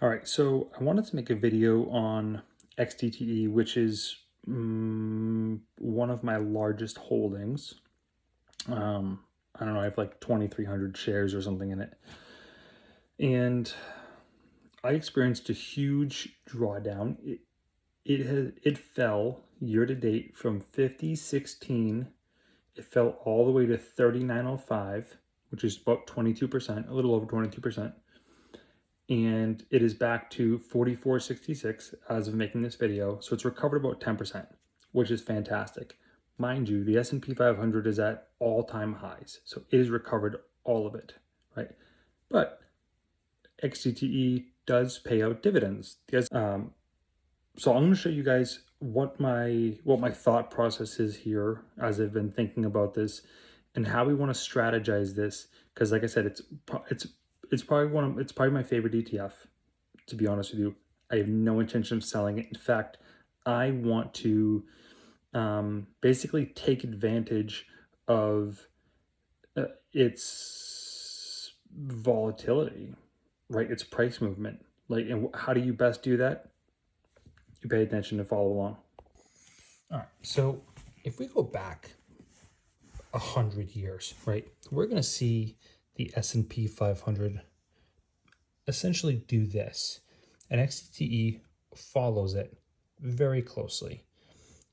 All right, so I wanted to make a video on XDTE, which is one of my largest holdings. I don't know, I have like 2,300 shares or something in it. And I experienced a huge drawdown. It fell year to date from 50.16. It fell all the way to 39.05, which is about 22%, a little over 22%. And it is back to 44.66 as of making this video. So it's recovered about 10%, which is fantastic. Mind you, the S&P 500 is at all-time highs. So it has recovered all of it, right? But XDTE does pay out dividends. So I'm going to show you guys what my thought process is here as I've been thinking about this and how we want to strategize this, because like I said, it's probably my favorite ETF, to be honest with you. I have no intention of selling it. In fact, I want to basically take advantage of its volatility, right? Its price movement. And how do you best do that? You pay attention and follow along. All right, so if we go back 100 years, right, we're going to see the S&P 500 essentially do this, and XDTE follows it very closely.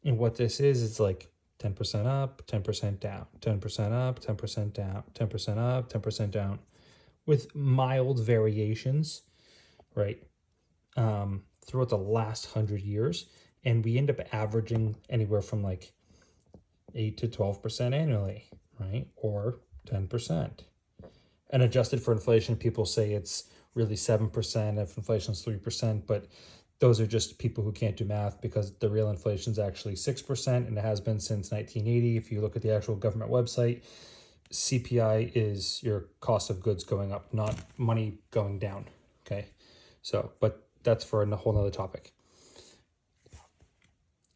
And what this is, it's like 10% up, 10% down, 10% up, 10% down, 10% up, 10% down, with mild variations, right, throughout the last 100 years. And we end up averaging anywhere from like 8 to 12% annually, right? Or 10%. And adjusted for inflation, people say it's really 7% if inflation is 3%, but those are just people who can't do math, because the real inflation is actually 6%, and it has been since 1980. If you look at the actual government website, CPI is your cost of goods going up, not money going down, okay? So, but that's for a whole nother topic.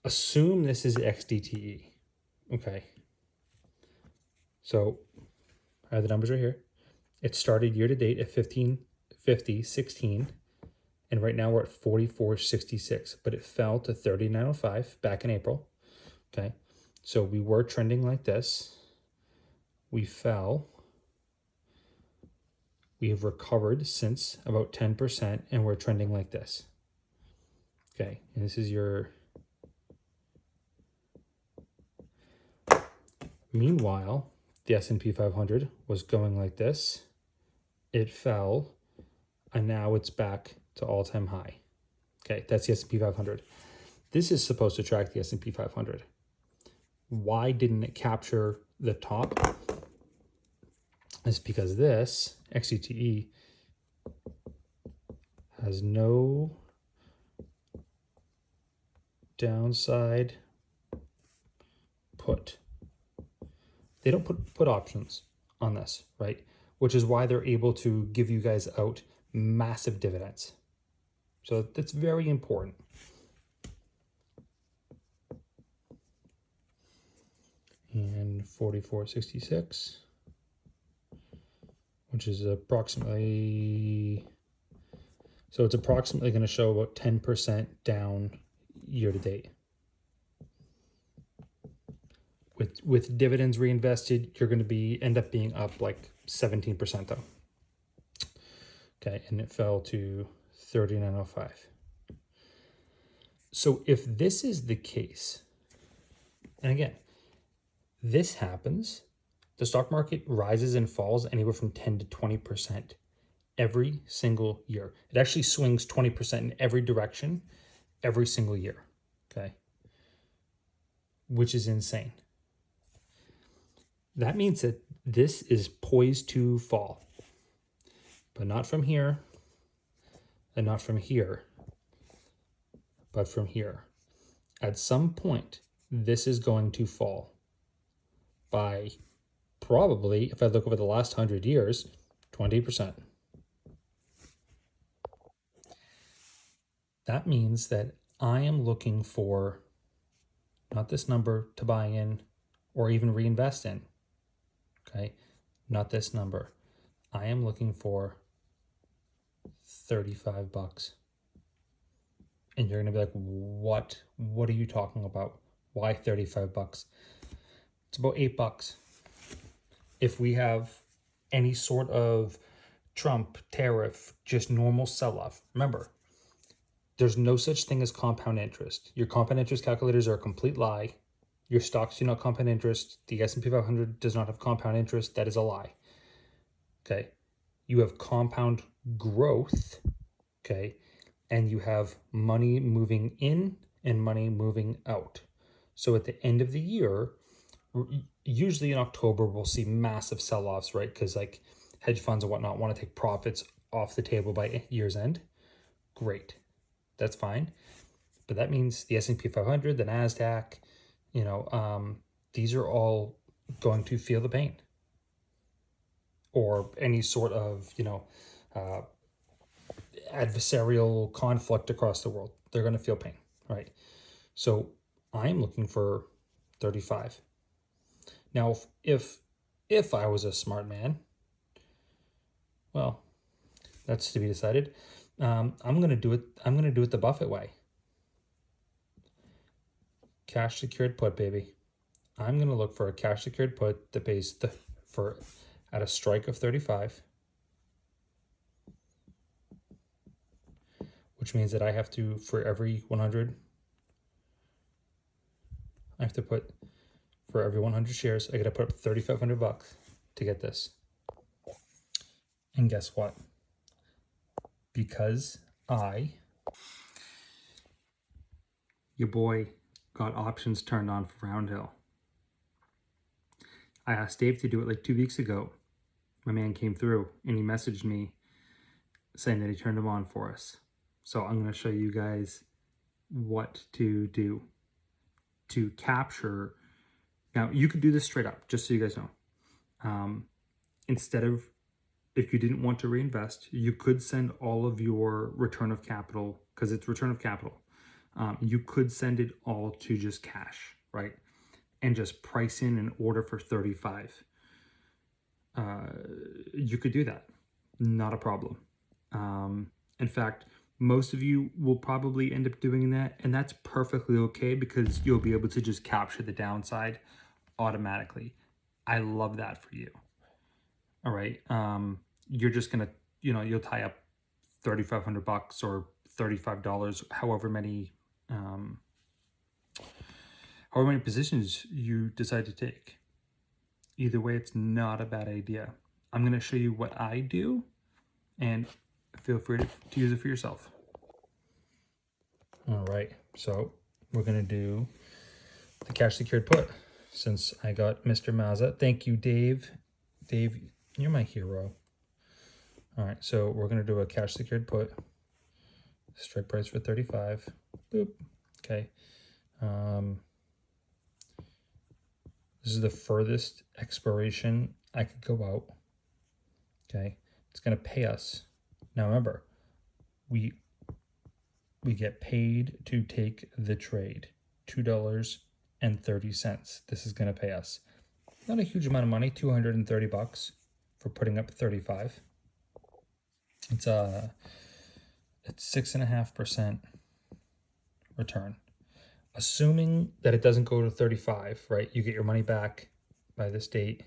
Assume this is XDTE, okay? So I have the numbers right here. It started year to date at 15.50.16, and right now we're at 44.66, but it fell to 39.05 back in April. Okay, so we were trending like this. We fell. We have recovered since about 10%, and we're trending like this. Okay, and this is your. Meanwhile, the S&P 500 was going like this. It fell, and now it's back to all-time high. Okay, that's the S&P 500. This is supposed to track the S&P 500. Why didn't it capture the top? It's because this XDTE has no downside put. They don't put options on this, right? Which is why they're able to give you guys out massive dividends. So that's very important. And 44.66, which is approximately, so it's approximately going to show about 10% down year to date. With dividends reinvested, you're going to end up being up like 17% though. Okay, and it fell to 39.05. So if this is the case, and again, this happens, the stock market rises and falls anywhere from 10 to 20% every single year. It actually swings 20% in every direction every single year, okay? Which is insane. That means that this is poised to fall, but not from here, and not from here, but from here. At some point, this is going to fall by probably, if I look over the last 100 years, 20%. That means that I am looking for not this number to buy in or even reinvest in, okay? Not this number. I am looking for 35 bucks. And you're gonna be like, what? What are you talking about? Why 35 bucks? It's about 8 bucks. If we have any sort of Trump tariff, just normal sell-off, remember, there's no such thing as compound interest. Your compound interest calculators are a complete lie. Your stocks do not compound interest. The S&P 500 does not have compound interest. That is a lie. Okay. You have compound growth. Okay. And you have money moving in and money moving out. So at the end of the year, usually in October, we'll see massive sell-offs, right? Because like hedge funds and whatnot want to take profits off the table by year's end. Great. That's fine. But that means the S&P 500, the NASDAQ, these are all going to feel the pain. Or any sort of, adversarial conflict across the world. They're going to feel pain, right? So I'm looking for 35. Now, if I was a smart man, well, that's to be decided. I'm going to do it. I'm going to do it the Buffett way. Cash secured put, baby. I'm going to look for a cash secured put that pays at a strike of 35, which means that I have to, for every 100, I have to put, for every 100 shares, I got to put up 3,500 bucks to get this. And guess what? Because your boy got options turned on for Roundhill. I asked Dave to do it like 2 weeks ago. My man came through and he messaged me saying that he turned them on for us. So I'm going to show you guys what to do to capture. Now, you could do this straight up, just so you guys know. Instead of, if you didn't want to reinvest, you could send all of your return of capital, because it's return of capital. You could send it all to just cash, right? And just price in an order for 35. You could do that. Not a problem. In fact, most of you will probably end up doing that, and that's perfectly okay because you'll be able to just capture the downside automatically. I love that for you. All right. You're just gonna, you'll tie up 3,500 bucks or $35, however many positions you decide to take. Either way, it's not a bad idea. I'm going to show you what I do, and feel free to use it for yourself. All right, so we're going to do the cash secured put. Since I got Mr. Mazza, thank you, Dave. Dave, you're my hero. All right, so we're going to do a cash secured put. Strike price for 35. Boop. Okay. This is the furthest expiration I could go out. Okay. It's going to pay us. Now remember, we get paid to take the trade. $2.30. This is going to pay us. Not a huge amount of money, 230 bucks for putting up 35. It's 6.5% return. Assuming that it doesn't go to 35, right? You get your money back by this date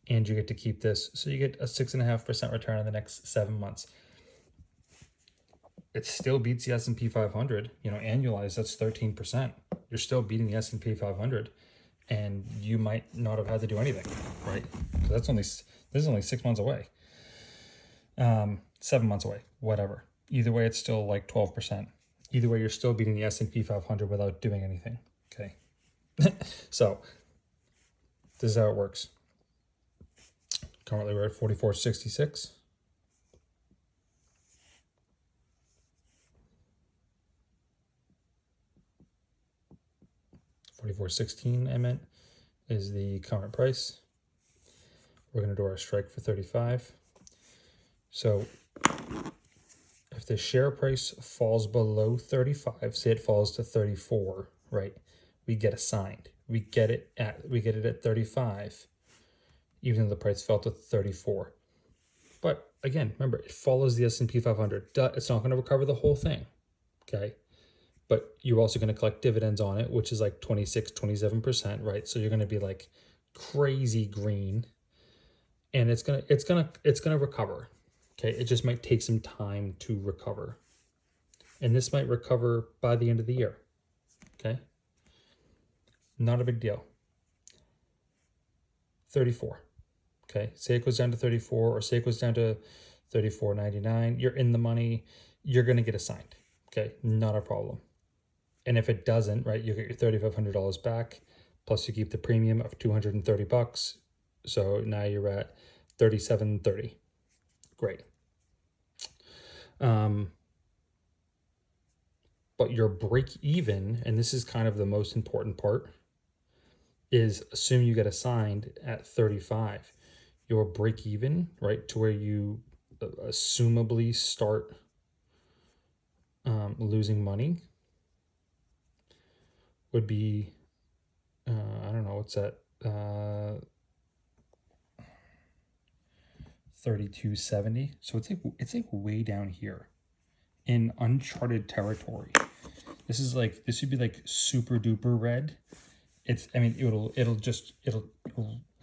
and you get to keep this. So you get a 6.5% return in the next 7 months. It still beats the S&P 500, annualized, that's 13%. You're still beating the S&P 500 and you might not have had to do anything, right? So this is only 6 months away. 7 months away, whatever. Either way, it's still like 12%. Either way, you're still beating the S&P 500 without doing anything, okay? So this is how it works. Currently, we're at 44.66. $44.16, I meant, is the current price. We're going to do our strike for 35. So if the share price falls below 35, say it falls to 34, right? We get assigned. We get it at 35, even though the price fell to 34. But again, remember, it follows the S&P 500. It's not going to recover the whole thing, okay? But you're also going to collect dividends on it, which is like 26, 27%, right? So you're going to be like crazy green, and it's going to recover. Okay? It just might take some time to recover. And this might recover by the end of the year. Okay? Not a big deal. 34. Okay? Say it goes down to 34, or say it goes down to 34.99. You're in the money. You're going to get assigned. Okay? Not a problem. And if it doesn't, right, you get your $3,500 back, plus you keep the premium of $230. So now you're at $37.30. Great. But your break even, and this is kind of the most important part, is assume you get assigned at 35. Your break even, right, to where you assumably start losing money would be, I don't know, what's that? 3270. So it's like way down here in uncharted territory. This would be like super duper red. I mean, it'll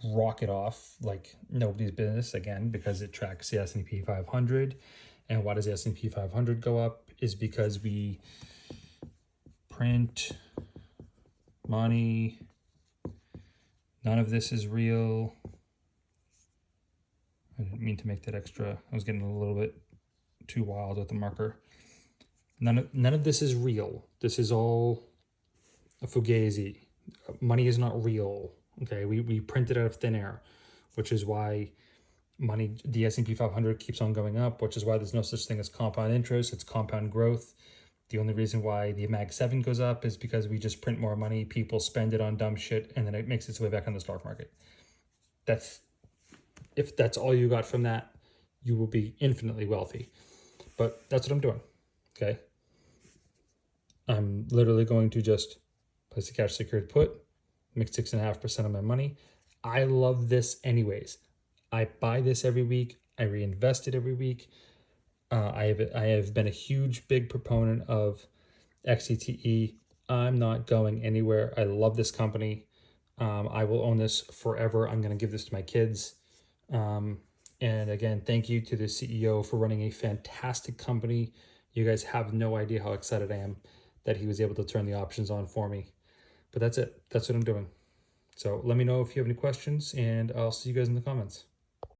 rocket off like nobody's business again, because it tracks the S&P 500. And why does the S&P 500 go up? Is because we print money. None of this is real. I didn't mean to make that extra. I was getting a little bit too wild with the marker. None of this is real. This is all a fugazi. Money is not real. Okay, we print it out of thin air, which is why the S&P 500 keeps on going up, which is why there's no such thing as compound interest. It's compound growth. The only reason why the Mag 7 goes up is because we just print more money, people spend it on dumb shit, and then it makes its way back on the stock market. If that's all you got from that, you will be infinitely wealthy. But that's what I'm doing, okay? I'm literally going to just place a cash secured put, make 6.5% of my money. I love this anyways. I buy this every week. I reinvest it every week. I have been a huge, big proponent of XDTE. I'm not going anywhere. I love this company. I will own this forever. I'm going to give this to my kids. And again, thank you to the CEO for running a fantastic company. You guys have no idea how excited I am that he was able to turn the options on for me. But that's it. That's what I'm doing. So let me know if you have any questions, and I'll see you guys in the comments.